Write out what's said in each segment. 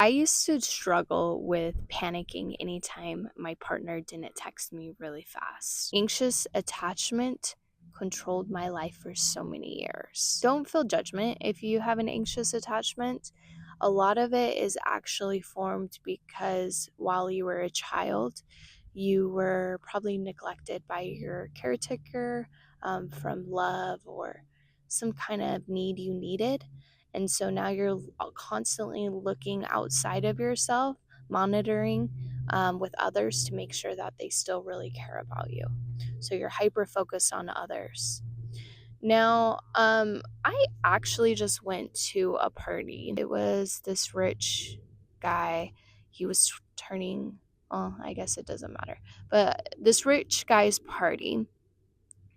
used to struggle with panicking anytime my partner didn't text me really fast. Anxious attachment controlled my life for so many years. Don't feel judgment if you have an anxious attachment. A lot of it is actually formed because while you were a child, you were probably neglected by your caretaker, from love or some kind of need you needed. And so now you're constantly looking outside of yourself, monitoring with others to make sure that they still really care about you. So you're hyper focused on others. Now, I actually just went to a party. It was this rich guy. He was turning, well, I guess it doesn't matter, but this rich guy's party.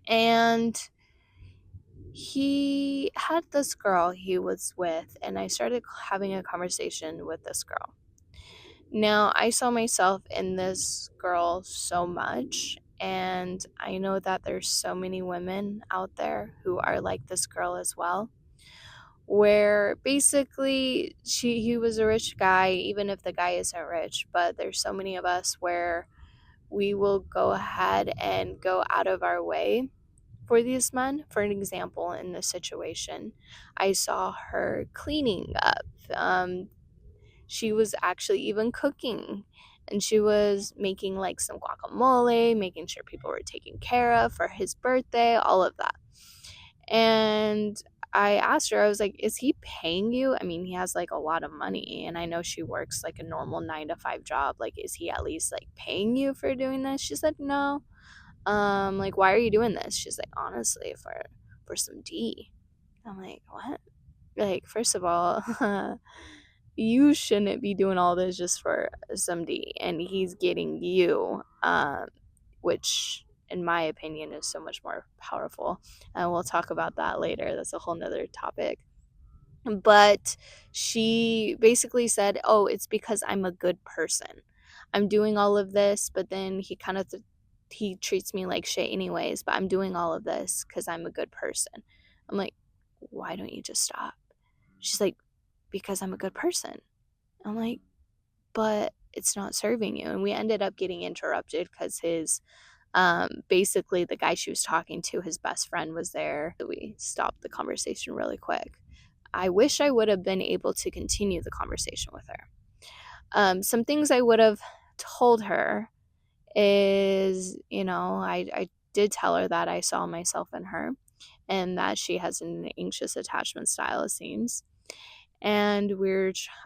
And he had this girl he was with, and I started having a conversation with this girl. Now, I saw myself in this girl so much, and I know that there's so many women out there who are like this girl as well, where basically he was a rich guy, even if the guy isn't rich, but there's so many of us where we will go ahead and go out of our way for these men. For an example, in this situation, I saw her cleaning up. She was actually even cooking, and she was making like some guacamole, making sure people were taken care of for his birthday, all of that. And I asked her, I was like, is he paying you? I mean, he has like a lot of money, and I know she works like a normal 9 to 5 job. Like, is he at least like paying you for doing this? She said, no. Like, why are you doing this? She's like, honestly, for some D. I'm like, what? Like, first of all, you shouldn't be doing all this just for some D, and he's getting you, which in my opinion is so much more powerful, and we'll talk about that later. That's a whole nother topic. But she basically said, oh, it's because I'm a good person. I'm doing all of this, but then he kind of he treats me like shit anyways, but I'm doing all of this because I'm a good person. I'm like, why don't you just stop? She's like, because I'm a good person. I'm like, but it's not serving you. And we ended up getting interrupted because his basically the guy she was talking to, his best friend, was there. We stopped the conversation really quick. I wish I would have been able to continue the conversation with her. Some things I would have told her is, I did tell her that I saw myself in her and that she has an anxious attachment style, it seems. And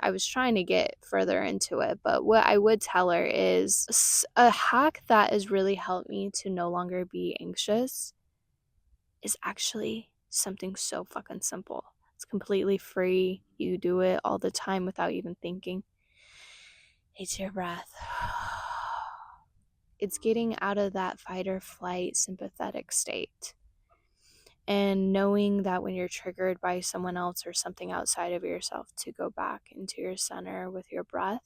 I was trying to get further into it, but what I would tell her is a hack that has really helped me to no longer be anxious is actually something so fucking simple. It's completely free. You do it all the time without even thinking. It's your breath. It's getting out of that fight or flight sympathetic state. And knowing that when you're triggered by someone else or something outside of yourself, to go back into your center with your breath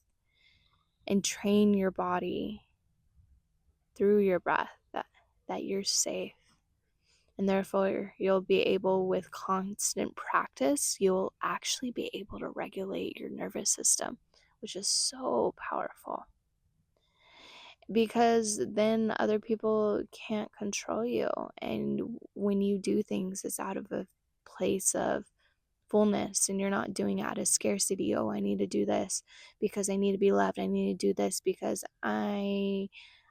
and train your body through your breath that you're safe. And therefore, you'll be able, with constant practice, you'll actually be able to regulate your nervous system, which is so powerful. Because then other people can't control you. And when you do things, it's out of a place of fullness, and you're not doing it out of scarcity. Oh, I need to do this because I need to be loved. I need to do this because I'm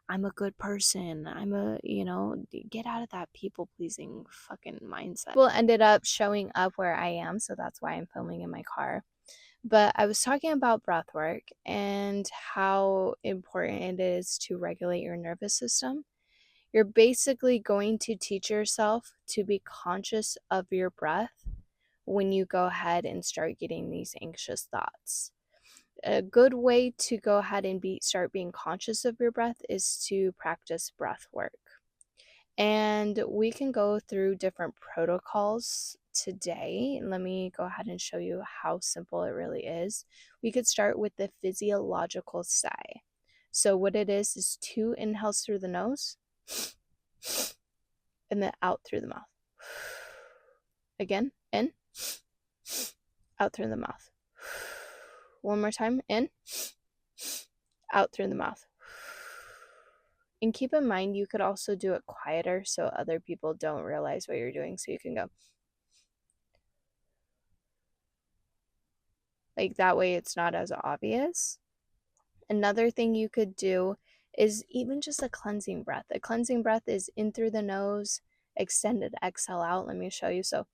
a good person. Get out of that people pleasing fucking mindset. Well, ended up showing up where I am, so that's why I'm filming in my car. But I was talking about breath work and how important it is to regulate your nervous system. You're basically going to teach yourself to be conscious of your breath when you go ahead and start getting these anxious thoughts. A good way to go ahead and start being conscious of your breath is to practice breath work. And we can go through different protocols today. Let me go ahead and show you how simple it really is. We could start with the physiological sigh. So what it is 2 inhales through the nose and then out through the mouth. Again, in, out through the mouth. One more time. In, out through the mouth. And keep in mind, you could also do it quieter so other people don't realize what you're doing. So you can go like that way, it's not as obvious. Another thing you could do is even just a cleansing breath. A cleansing breath is in through the nose, extended exhale out. Let me show you. So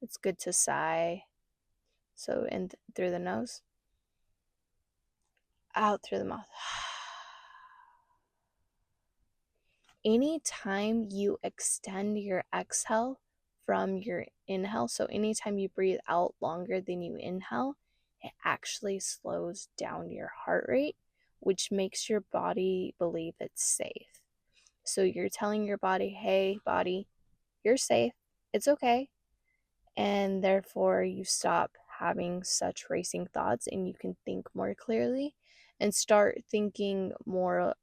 it's good to sigh. So in through the nose, out through the mouth. Anytime you extend your exhale from your inhale, so anytime you breathe out longer than you inhale, it actually slows down your heart rate, which makes your body believe it's safe. So you're telling your body, hey, body, you're safe, it's okay. And therefore, you stop having such racing thoughts and you can think more clearly and start thinking more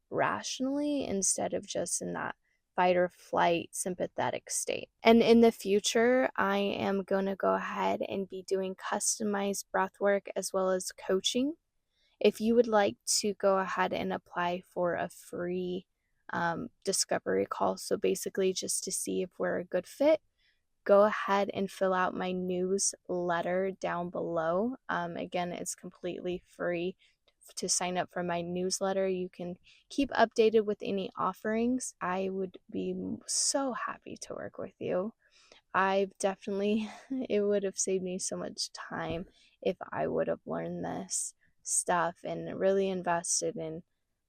rationally instead of just in that fight or flight sympathetic state. And in the future, I am going to go ahead and be doing customized breath work as well as coaching. If you would like to go ahead and apply for a free discovery call, so basically just to see if we're a good fit, go ahead and fill out my newsletter down below. Again, it's completely free to sign up for my newsletter. You can keep updated with any offerings. I would be so happy to work with you. I've definitely, it would have saved me so much time if I would have learned this stuff and really invested in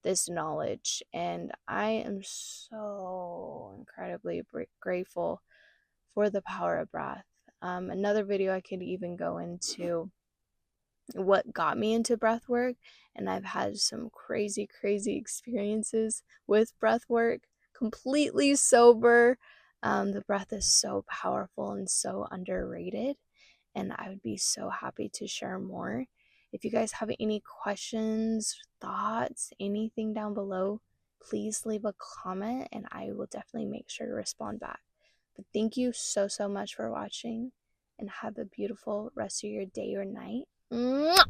this knowledge. And I am so incredibly grateful for the power of breath. Another video I could even go into what got me into breath work, and I've had some crazy experiences with breath work completely sober. The breath is so powerful and so underrated, and I would be so happy to share more. If you guys have any questions, thoughts, anything down below, please leave a comment and I will definitely make sure to respond back. But thank you so much for watching and have a beautiful rest of your day or night. Mwah!